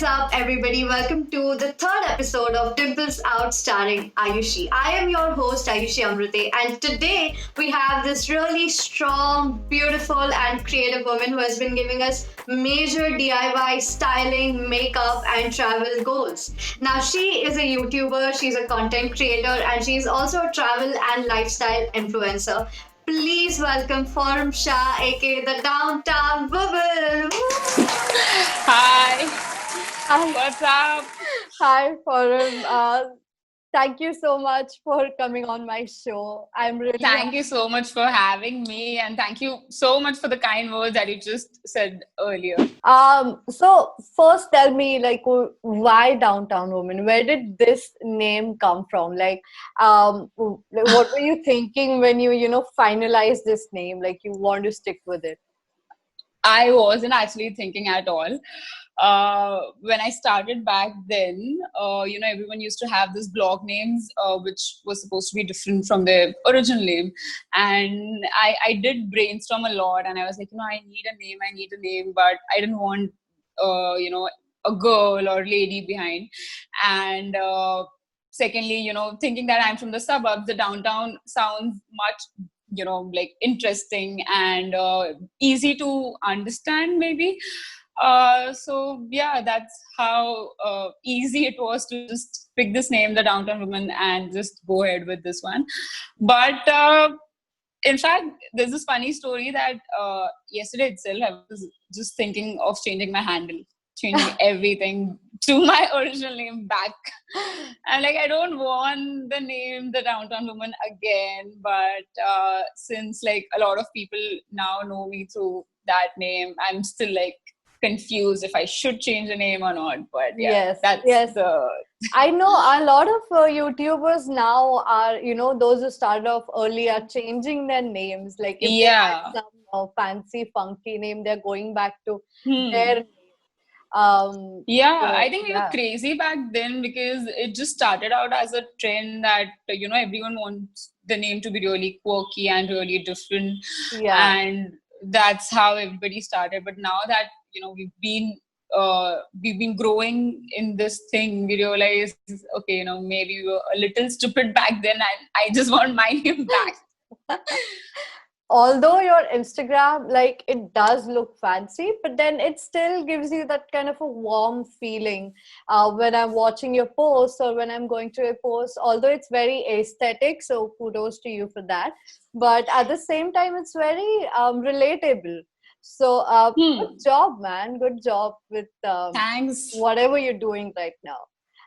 up, everybody? Welcome to the third episode of Dimples Out starring Ayushi. I am your host, Ayushi Amrute, and today we have this really strong, beautiful, and creative woman who has been giving us major DIY styling, makeup, and travel goals. Now, she is a YouTuber, she's a content creator, and she's also a travel and lifestyle influencer. Please welcome Shah, aka the Downtown Bubble. Hi, Hi, what's up? hi, Forum. Thank you so much for coming on my show. I'm really Thank you so much for having me, and thank you so much for the kind words that you just said earlier. So first tell me why Downtown Woman? Where did this name come from? What were you thinking when you finalized this name? Like you want to stick with it? I wasn't actually thinking at all. When I started back then, everyone used to have these blog names, which was supposed to be different from their original name. And I did brainstorm a lot, and I was like, I need a name, but I didn't want, a girl or lady behind. And secondly, thinking that I'm from the suburbs, the downtown sounds much like interesting and easy to understand maybe. So yeah, that's how easy it was to just pick this name, the Downtown Woman, and just go ahead with this one. But in fact, there's this funny story that yesterday itself I was just thinking of changing my handle, changing everything to my original name back. And like, I don't want the name the Downtown Woman again, but since like a lot of people now know me through that name, I'm still like confused if I should change the name or not. But yeah, Yes. I know a lot of YouTubers now are, those who started off early are changing their names. Like if they had some fancy, funky name, they're going back to their name. I think we were crazy back then because it just started out as a trend that, everyone wants the name to be really quirky and really different. Yeah. And that's how everybody started. But now that, we've been growing in this thing, we realize, okay, maybe we were a little stupid back then and I just want my name back. Although your Instagram, like it does look fancy, but then it still gives you that kind of a warm feeling when I'm watching your posts or when I'm going to a post, although it's very aesthetic, so kudos to you for that. But at the same time, it's very relatable. So good job, man. Good job with Thanks. Whatever you're doing right now.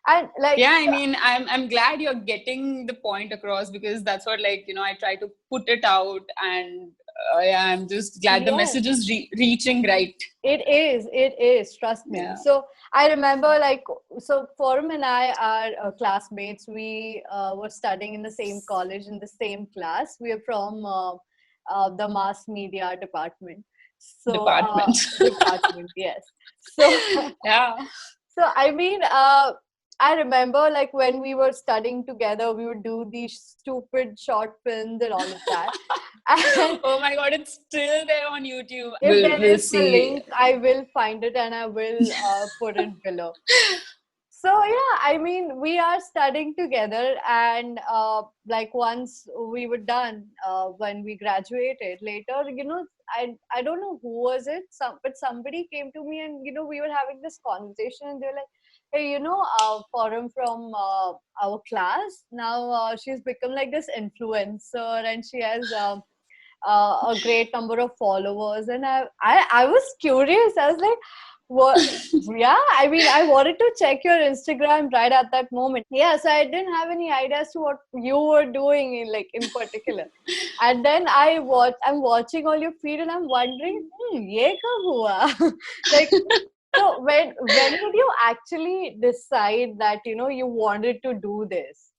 And like, yeah, I mean, I'm glad you're getting the point across because that's what, like, I try to put it out, and I'm just glad the message is reaching right. It is, trust me. Yeah. So I remember, so Forum and I are classmates. We were studying in the same college, in the same class. We are from the mass media department. So department, yes. So yeah. So I mean, I remember like when we were studying together, we would do these stupid short films and all of that. And oh my god, it's still there on YouTube. If there is a link, I will find it and I will put it below. So yeah, I mean, we are studying together, and like once we were done, when we graduated, later, I don't know who was it, but somebody came to me, and we were having this conversation, and they're like, hey, Forum from our class now, she's become like this influencer, and she has a great number of followers, and I was curious. I was like, what? Yeah, I mean, I wanted to check your Instagram right at that moment. Yeah, so I didn't have any idea as to what you were doing in particular. And then I'm watching all your feed, and I'm wondering, ye kab hua? Like, so when did you actually decide that you wanted to do this?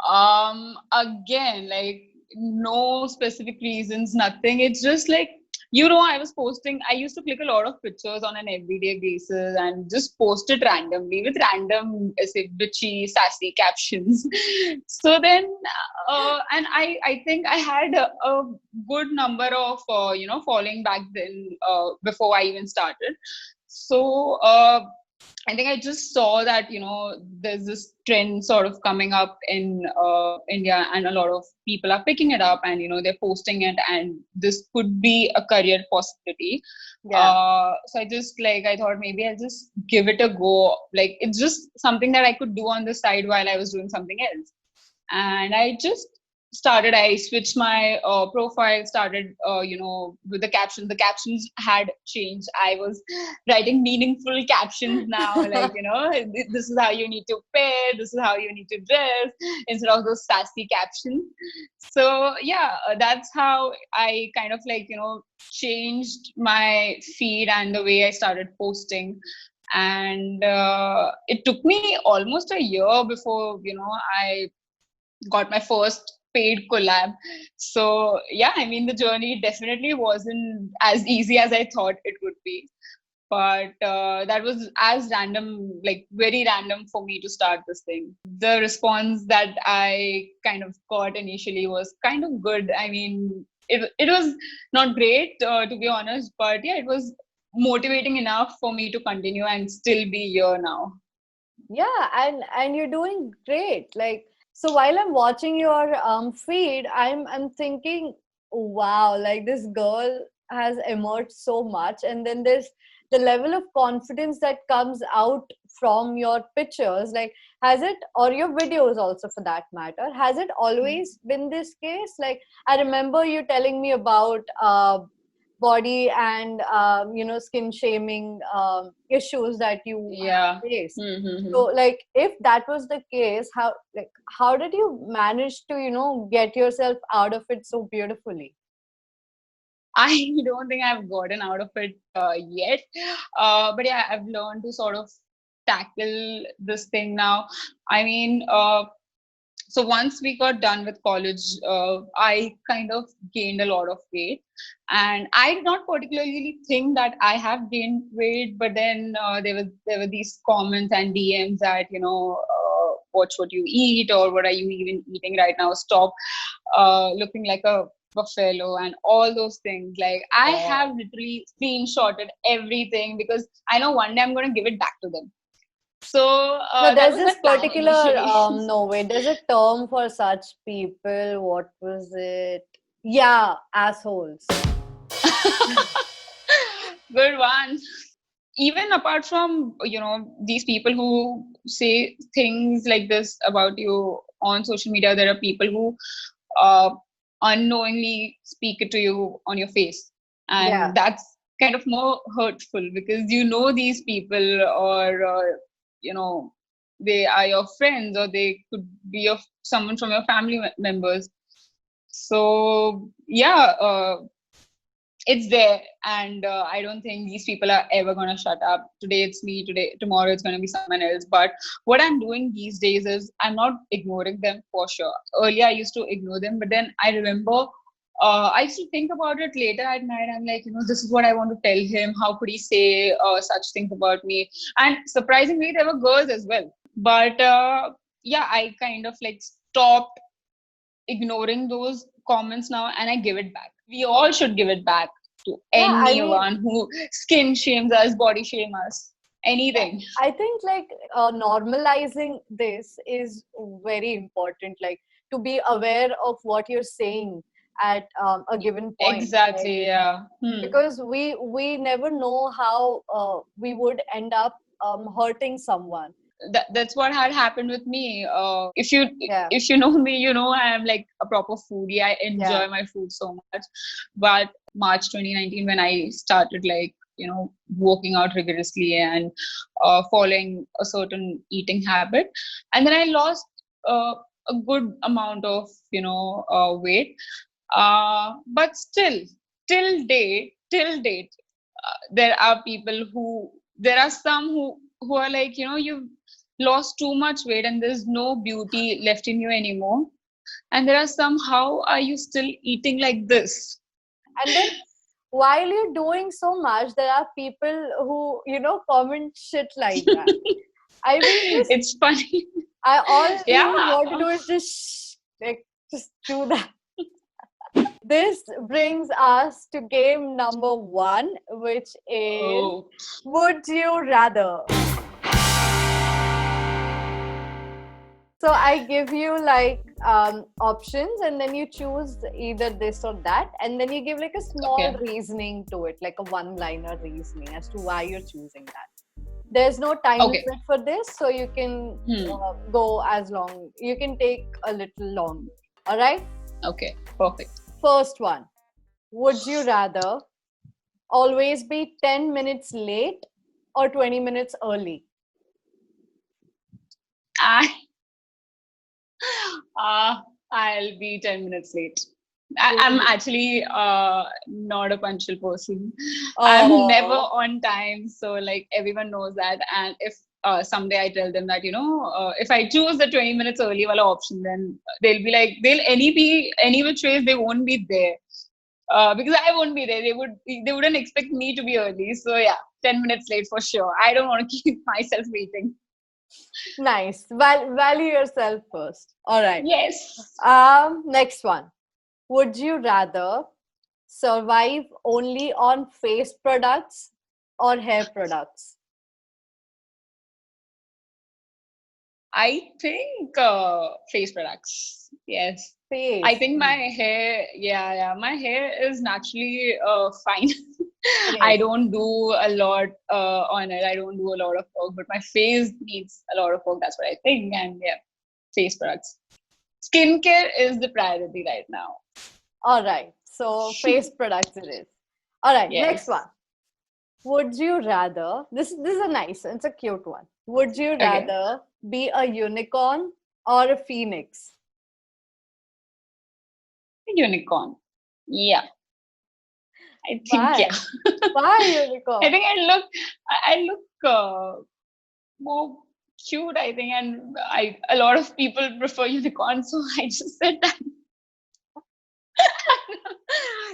Again, like no specific reasons, nothing. It's just like I was posting, I used to click a lot of pictures on an everyday basis and just post it randomly with random, say, bitchy, sassy captions. So then, and I think I had a good number of, following back then, before I even started. So, I think I just saw that, there's this trend sort of coming up in India, and a lot of people are picking it up, and, they're posting it, and this could be a career possibility. Yeah. So I thought maybe I'll just give it a go. Like, it's just something that I could do on the side while I was doing something else. And I switched my profile, started, with the captions had changed. I was writing meaningful captions now, like, this is how you need to pair, this is how you need to dress, instead of those sassy captions. So yeah, that's how I kind of changed my feed and the way I started posting. And it took me almost a year before, I got my first paid collab. So yeah, I mean, the journey definitely wasn't as easy as I thought it would be. But that was as random, like very random for me to start this thing. The response that I kind of got initially was kind of good. I mean, it was not great, to be honest, but yeah, it was motivating enough for me to continue and still be here now. Yeah, and you're doing great. Like, so while I'm watching your feed, I'm thinking, wow, like this girl has emerged so much, and then there's the level of confidence that comes out from your pictures. Like, has it, or your videos also for that matter, has it always been this case? Like, I remember you telling me about body and skin shaming issues that you Yeah. faced. Mm-hmm. So, like, if that was the case, how did you manage to get yourself out of it so beautifully? I don't think I've gotten out of it yet. But yeah, I've learned to sort of tackle this thing now. I mean, so once we got done with college, I kind of gained a lot of weight. And I did not particularly think that I have gained weight, but then there were these comments and DMs that, watch what you eat, or what are you even eating right now? Stop looking like a buffalo, and all those things. Like, I have literally screenshotted everything because I know one day I'm going to give it back to them. So No, that there's was my this plan particular initially. no wait, there's a term for such people. What was it? Yeah, assholes. Good one. Even apart from, these people who say things like this about you on social media, there are people who uh, unknowingly speak it to you on your face. Yeah. And that's kind of more hurtful, because these people, or, they are your friends, or they could be someone from your family members. So yeah, it's there, and I don't think these people are ever going to shut up. Today it's me, tomorrow it's going to be someone else. But what I'm doing these days is I'm not ignoring them, for sure. Earlier I used to ignore them, but then I remember, I used to think about it later at night. I'm like, this is what I want to tell him. How could he say such things about me? And surprisingly, there were girls as well. But yeah, I kind of stopped ignoring those comments now, and I give it back. We all should give it back to Yeah, I mean, anyone who skin shames us, body shame us, anything. I think like normalizing this is very important. Like, to be aware of what you're saying at a given point. Like, Exactly, yeah. because we never know how we would end up hurting someone. That's what had happened with me. If you Yeah. if you know me, I am like a proper foodie. I enjoy Yeah. my food so much. But March 2019, when I started working out rigorously and following a certain eating habit, and then I lost a good amount of weight. But still, till date, there are people who there are some who are like, you've lost too much weight and there's no beauty left in you anymore. And there are some, how are you still eating like this? And then while you're doing so much, there are people who, comment shit like that. I mean, It's funny. all Yeah. you want to do is just do that. This brings us to game number 1, which is Oh. Would You Rather? So I give you options, and then you choose either this or that, and then you give like a small reasoning to it, like a one-liner reasoning as to why you're choosing that. There's no time limit for this, so you can go as long. You can take a little longer. All right? Okay, perfect. First one. Would you rather always be 10 minutes late or 20 minutes early? I'll be 10 minutes late. I'm actually not a punctual person. I'm never on time, so like everyone knows that. And if someday I tell them that, if I choose the 20 minutes early wala option, then they'll be like, they'll be any which ways, they won't be there. Because I won't be there. They wouldn't expect me to be early. So yeah, 10 minutes late for sure. I don't want to keep myself waiting. Nice. Value yourself first. All right. Yes. Next one. Would you rather survive only on face products or hair products? I think face products. Yes. Face. I think my hair, my hair is naturally fine. I don't do a lot on it. I don't do a lot of work, but my face needs a lot of work. That's what I think. And yeah, face products. Skincare is the priority right now. All right. So face products it is. All right. Yes. Next one. Would you rather, this is a nice, it's a cute one. Would you rather be a unicorn or a phoenix? A unicorn. Yeah. I think yeah. Why unicorn? I think I look more cute, I think, and a lot of people prefer unicorns, so I just said that.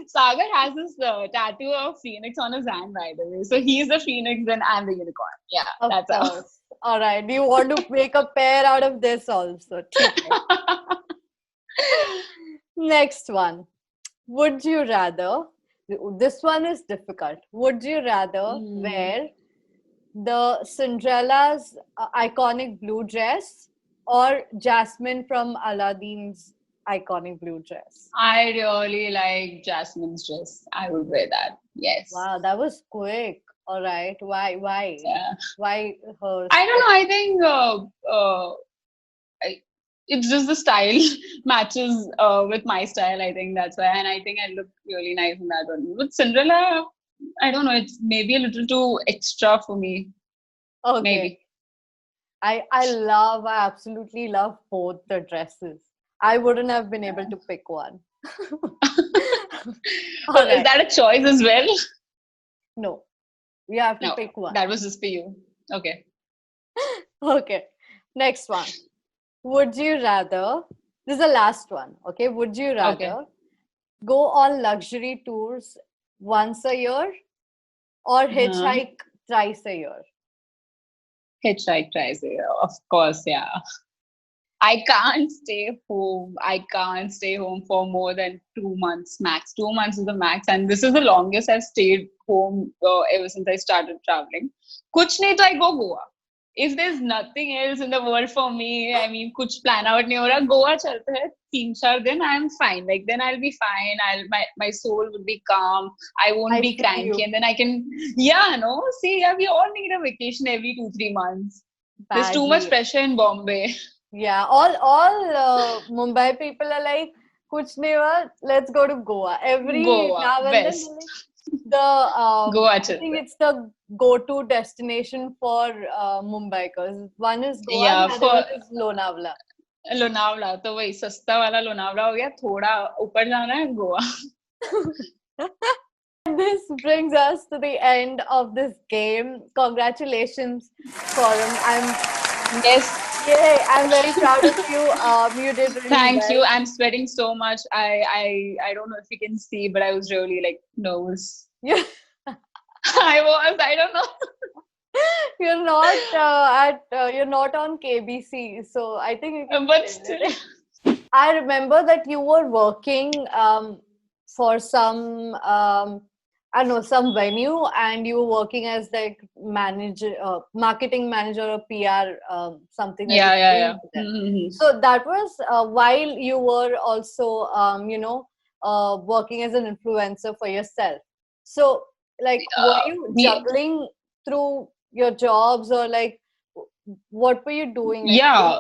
Sagar has this tattoo of phoenix on his hand, by the way. So he's the phoenix and I'm the unicorn. Yeah, that's all. All right. Do you want to make a pair out of this also? Next one. Would you rather, this one is difficult. Would you rather wear the Cinderella's iconic blue dress or Jasmine from Aladdin's iconic blue dress? I really like Jasmine's dress. I would wear that. Yes. Wow, that was quick. All right. Why? Yeah. Why hers? I don't know. I think it's just the style matches with my style. I think that's why. And I think I look really nice in that one. With Cinderella, I don't know. It's maybe a little too extra for me. Okay. Maybe. I absolutely love both the dresses. I wouldn't have been able to pick one. But is that a choice as well? No. You have to pick one. That was just for you. Okay. Okay. Next one. Would you rather, this is the last one, okay? Would you rather go on luxury tours once a year or hitchhike thrice a year? Hitchhike thrice a year, of course, yeah. I can't stay home. I can't stay home for more than 2 months max. 2 months is the max. And this is the longest I've stayed home ever since I started traveling. Kuch nahi to I go Goa. If there's nothing else in the world for me, I mean, kuch plan out nahi ho raha, Goa chalte hai, 3-4 din, I'm fine. Like, then I'll be fine. My soul would be calm. I won't be cranky. And then I can, we all need a vacation every 2-3 months. There's too much pressure in Bombay. Yeah, all Mumbai people are like, kuch nahi hua, let's go to Goa. Every now and then, I think it's the go-to destination for Mumbaikars. One is Goa, and the other is Lonavala. Lonavala, तो वही सस्ता वाला लोनावला हो गया, थोड़ा ऊपर जाना है Goa. This brings us to the end of this game. Congratulations, Forum. I'm very proud of you. You did really Thank well. you. I'm sweating so much. I don't know if you can see, but I was really like nervous. You I don't know. you're not you're not on KBC, so I think you can But say still, it. I remember that you were working for some I don't know, some venue, and you were working as like manager, marketing manager, or PR, something that you yeah, were yeah, doing yeah. for them. Mhm. So that was while you were also working as an influencer for yourself. So like, were you Yeah, juggling through your jobs, or like what were you doing? Like, yeah.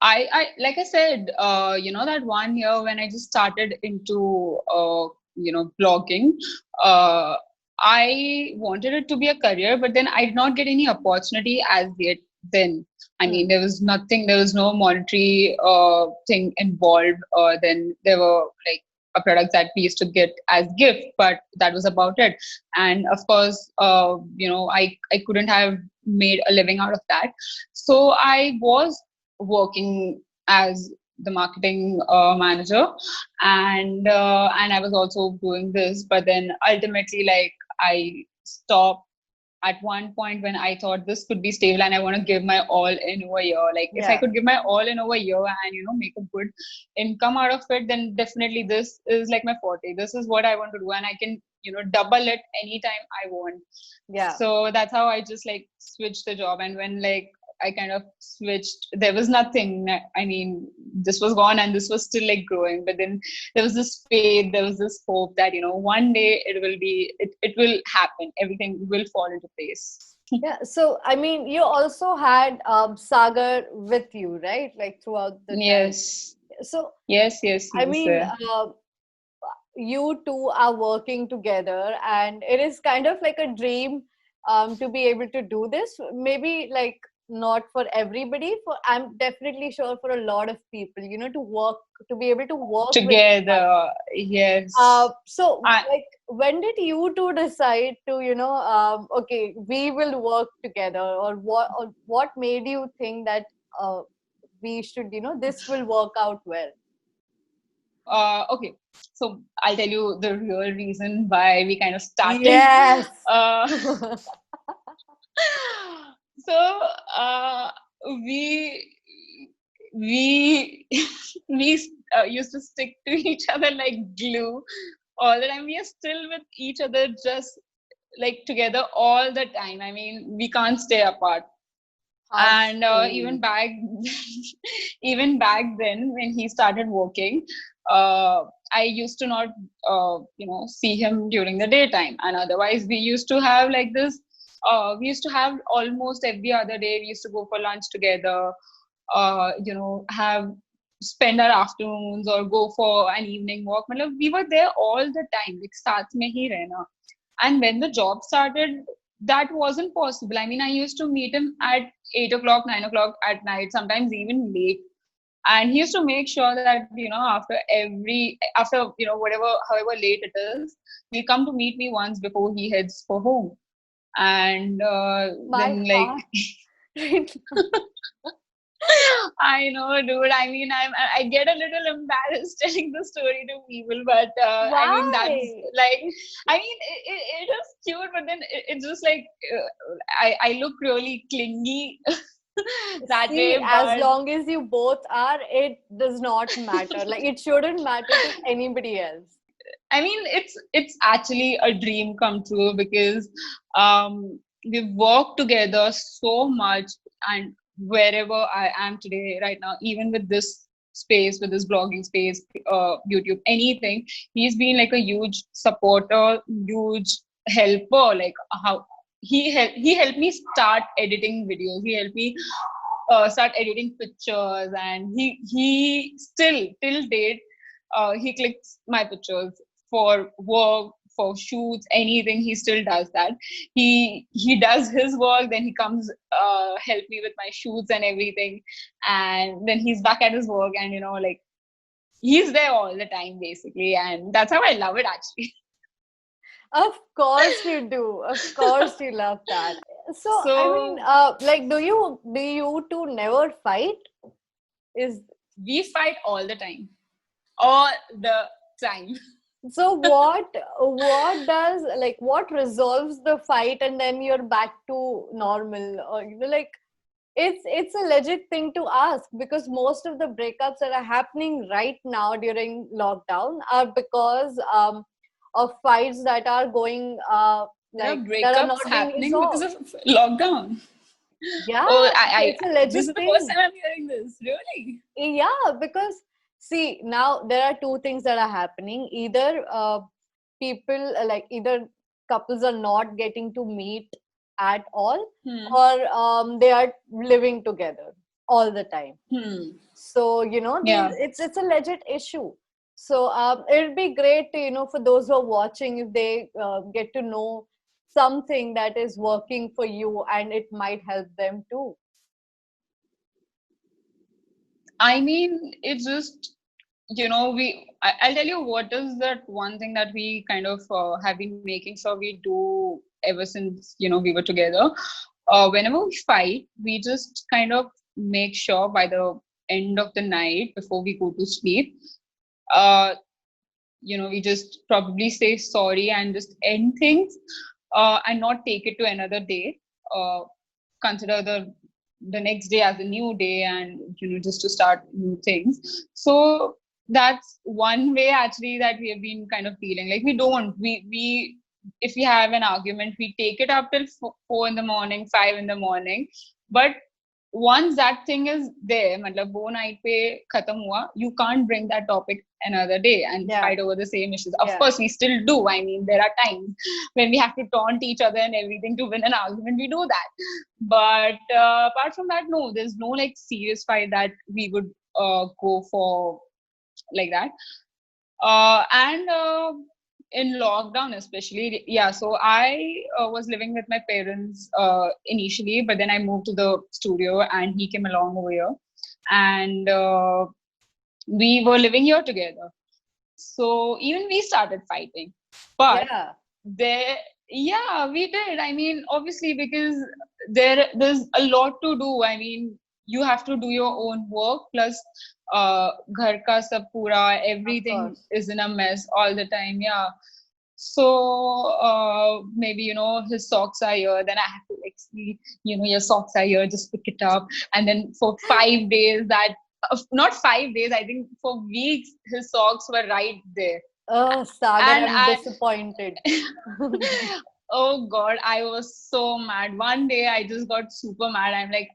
I like I said, that one year when I just started into, blogging, uh, I wanted it to be a career, but then I did not get any opportunity as yet. Then, I hmm, mean, there was nothing, there was no monetary thing involved. Then there were like a product that we used to get as gift, but that was about it. And of course, I couldn't have made a living out of that. So I was working as the marketing manager, and I was also doing this, but then ultimately, like, I stopped at one point when I thought this could be stable and I want to give my all in over a year. Like, if I yeah. could give my all in over a year and make a good income out of it, then definitely this is like my forte. This is what I want to do, and I can double it anytime I want. Yeah. So that's how I just like switched the job. And when like I kind of switched, there was nothing. I mean, this was gone and this was still like growing. But then there was this faith, there was this hope that, one day it will happen. Everything will fall into place. Yeah. So, I mean, you also had Sagar with you, right? Like throughout the time. Yes. So, Yes, yes, I he's mean, there. you two are working together, and it is kind of like a dream to be able to do this. Maybe like not for everybody, for I'm definitely sure for a lot of people, to work, to be able to work with each other. Together. Yes. So I, like, when did you two decide to, okay, we will work together, or what made you think that we should, this will work out well? okay. So I'll tell you the real reason why we kind of started. Yes. Uh, so we we we used to stick to each other like glue all the time. We are still with each other, just like together all the time. I mean, we can't stay apart. How And sweet. even back then when he started working, uh, I used to not see him during the daytime, and otherwise we used to have like this. We used to have almost every other day. We used to go for lunch together. Have spend our afternoons or go for an evening walk. Matlab, we were there all the time, like saath mein hi rehna. And when the job started, that wasn't possible. I mean, I used to meet him at 8 o'clock, 9 o'clock at night, sometimes even late. And he used to make sure that, after, whatever, however late it is, he'll come to meet me once before he heads for home. And My then, like, heart right now. I know, dude. I mean, I get a little embarrassed telling the story to people, but I mean, that's Why? like, I mean, it is cute, but then it's just like I look really clingy that See, way. as But long as you both are, it does not matter. Like, it shouldn't matter to anybody else. I mean, it's actually a dream come true because we've worked together so much, and wherever I am today, right now, even with this space, with this blogging space, YouTube, anything, he's been like a huge supporter, huge helper. Like how he helped me start editing videos. He helped me start editing pictures, and he still till date he clicks my pictures for work, for shoots, anything. He still does that. He does his work, then he comes help me with my shoots and everything, and then he's back at his work, and like he's there all the time basically, and that's how I love it actually. Of course you do. Of course you love that. So, I mean, So like, do you two never fight? Is we fight all the time, all the time. So what resolves the fight and then you're back to normal? Or it's a legit thing to ask, because most of the breakups that are happening right now during lockdown are because of fights that are going There are that are breakups not being happening because resolved. of lockdown. Yeah, Oh, it's a this legit is the first thing. time I'm hearing this. Really? Yeah, because see, now there are two things that are happening. Either people either couples are not getting to meet at all, Hmm. or they are living together all the time. Hmm. So Yeah. it's a legit issue. So it'd be great to, for those who are watching, if they get to know something that is working for you, and it might help them too. I mean, it's just, I'll tell you what is that one thing that we kind of have been making sure we do ever since, we were together. Whenever we fight, we just kind of make sure by the end of the night before we go to sleep, uh, we just probably say sorry and just end things, and not take it to another day. Consider the next day as a new day, and just to start new things. So that's one way actually that we have been kind of dealing. Like, we if we have an argument, we take it up till 4 in the morning, 5 in the morning. But once that thing is there, matlab wo night pe khatam hua, you can't bring that topic another day and Yeah, fight over the same issues. Of yeah. course, we still do. I mean, there are times when we have to taunt each other and everything to win an argument. We do that. But apart from that, no, there's no like serious fight that we would go for like that. And in lockdown especially, yeah, so I was living with my parents initially, but then I moved to the studio and he came along over here, and we were living here together. So even we started fighting, but Yeah, there, yeah, we did. I mean, obviously, because there's a lot to do. I mean, you have to do your own work, plus ghar ka sab pura, of everything course. is in a mess all the time. Yeah. So maybe his socks are here, then I have to like see, your socks are here, just pick it up. And then for 5 days, that not 5 days, I think for weeks his socks were right there. Oh, Sagar, And I'm disappointed. oh god, I was so mad. One day I just got super mad. I'm like,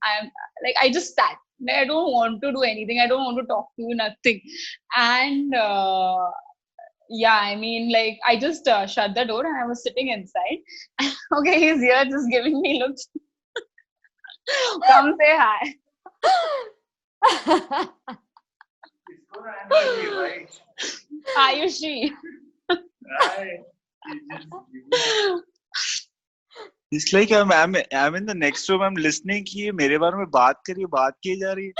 I just sat. Like, I don't want to do anything. I don't want to talk to you, nothing. And yeah, I mean, like, I just shut the door and I was sitting inside. Okay, he's here just giving me looks. Come say hi. Ayushi. It's like I'm in the next room. I'm listening कि ये मेरे बारे में बात की जा रही है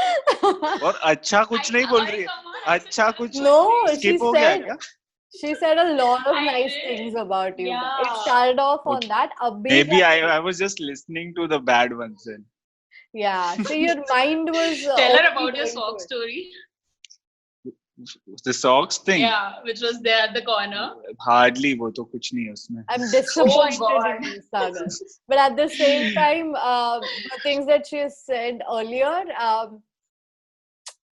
और अच्छा कुछ नहीं बोल रही है. अच्छा कुछ No, skip हो गया क्या? she said a lot of I nice did. things about you. Yeah. It started off on Okay. that upbeat. Maybe I was just listening to the bad ones then. Yeah, so your mind was. Tell her only about your going sock to it. story. The socks thing. Yeah, which was there at the corner. Hardly, वो तो कुछ नहीं है उसमें. I'm disappointed God. in you, Sagar. But at the same time, the things that she said earlier,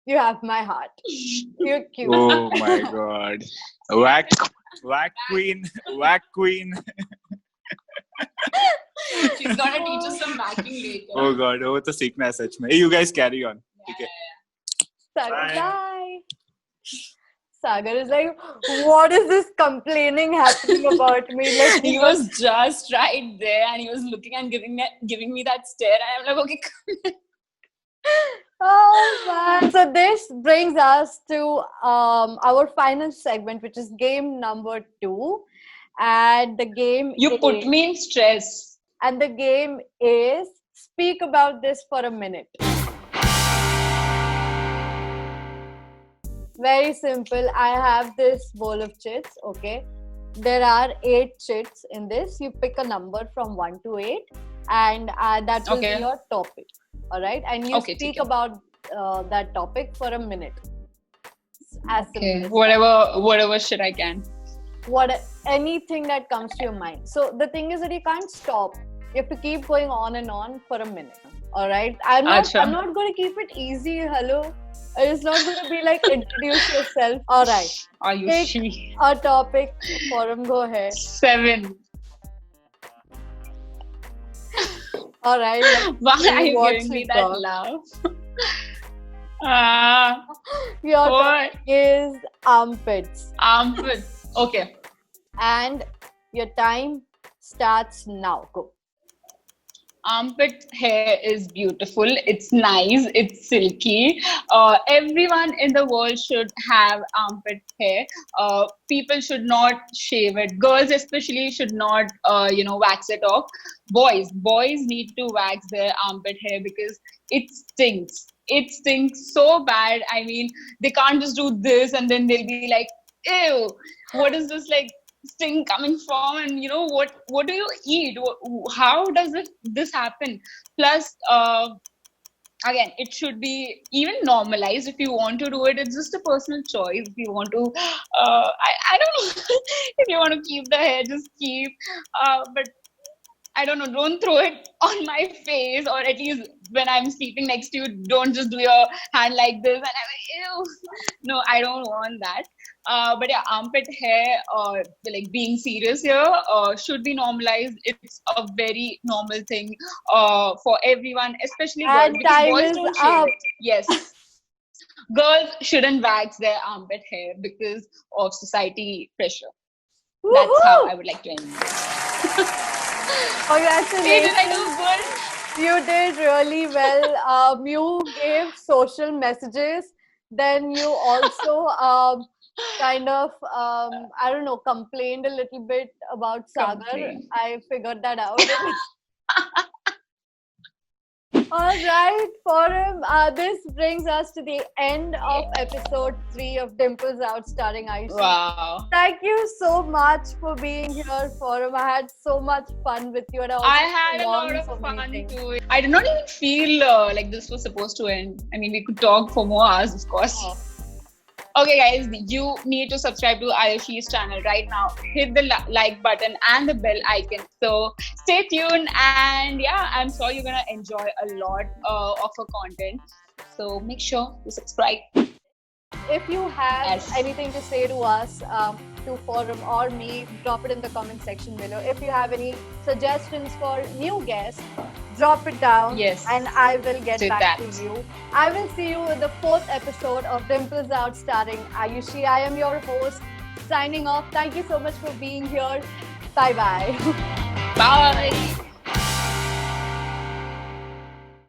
you have my heart. You're cute. Oh my god. Whack queen. She's gonna teach us some backing later. Oh god, वो तो सीखना है सच में. Hey, you guys carry on. ठीक है. Sagar, Bye. bye. Sagar is like, what is this complaining happening about me? Like He was just right there and he was looking and giving me that stare, and I'm like, okay, come. Oh man. So this brings us to our final segment, which is game number 2. And the game You put is, me in stress. and the game is speak about this for a minute. Very simple. I have this bowl of chits, okay? There are 8 chits in this. You pick a number from 1 to 8, and that will Okay. be your topic. All right? And you Okay, speak ठीक है. about that topic for a minute. As simple Okay, as that. whatever shit I can. anything that comes to your mind. So the thing is that you can't stop. You have to keep going on and on for a minute. All right. I'm not going to keep it easy. Hello. It's not going to be like introduce yourself. All right. Ayushi. A topic. Forum, go ahead. 7. All right. Why are you giving me that laugh? Your topic is armpits. Armpits. Okay. And your time starts now. Go. Armpit hair is beautiful. It's nice. It's silky. Everyone in the world should have armpit hair. People should not shave it. Girls especially should not, wax it off. Boys need to wax their armpit hair because it stinks. It stinks so bad. I mean, they can't just do this and then they'll be like, ew, what is this like stink coming from? And what do you eat? How does this happen? Plus, again, it should be even normalized. If you want to do it, it's just a personal choice. If you want to, I don't know. If you want to keep the hair, just keep. But I don't know, don't throw it on my face, or at least when I'm sleeping next to you, don't just do your hand like this and I'm like, ew. No, I don't want that. But yeah, armpit hair, like being serious here, should be normalized. It's a very normal thing for everyone, especially girls. And because time boys is don't shave up. it. Yes. Girls shouldn't wax their armpit hair because of society pressure. That's how I would like to end this. Congratulations. I do good. You did really well. You gave social messages. Then you also kind of, complained a little bit about Sagar. I figured that out. All right, Forum. This brings us to the end of episode 3 of Dimples Out starring Ayushi. Wow. Thank you so much for being here, Forum. I had so much fun with you. And I had a lot of fun too. I did not even feel like this was supposed to end. I mean, we could talk for more hours, of course. Oh. Okay, guys, you need to subscribe to Ayushi's channel right now. Hit the like button and the bell icon. So stay tuned, and yeah, I'm sure you're gonna enjoy a lot of her content. So make sure to subscribe. If you have anything to say to us, to Forum or me, drop it in the comment section below. If you have any suggestions for new guests, drop it down. Yes. And I will get back to you. I will see you in the 4th episode of Dimples Out starring Ayushi. I am your host, signing off. Thank you so much for being here. Bye-bye. Bye.